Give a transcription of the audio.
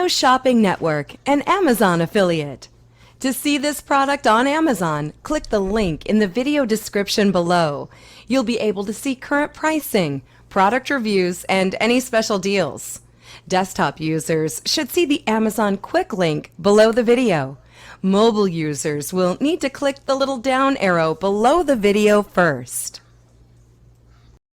Video Shopping Network, an Amazon affiliate. To see this product on Amazon, click the link in the video description below. You'll be able to see current pricing, product reviews, and any special deals. Desktop users should see the Amazon quick link below the video. Mobile users will need to click the little down arrow below the video first.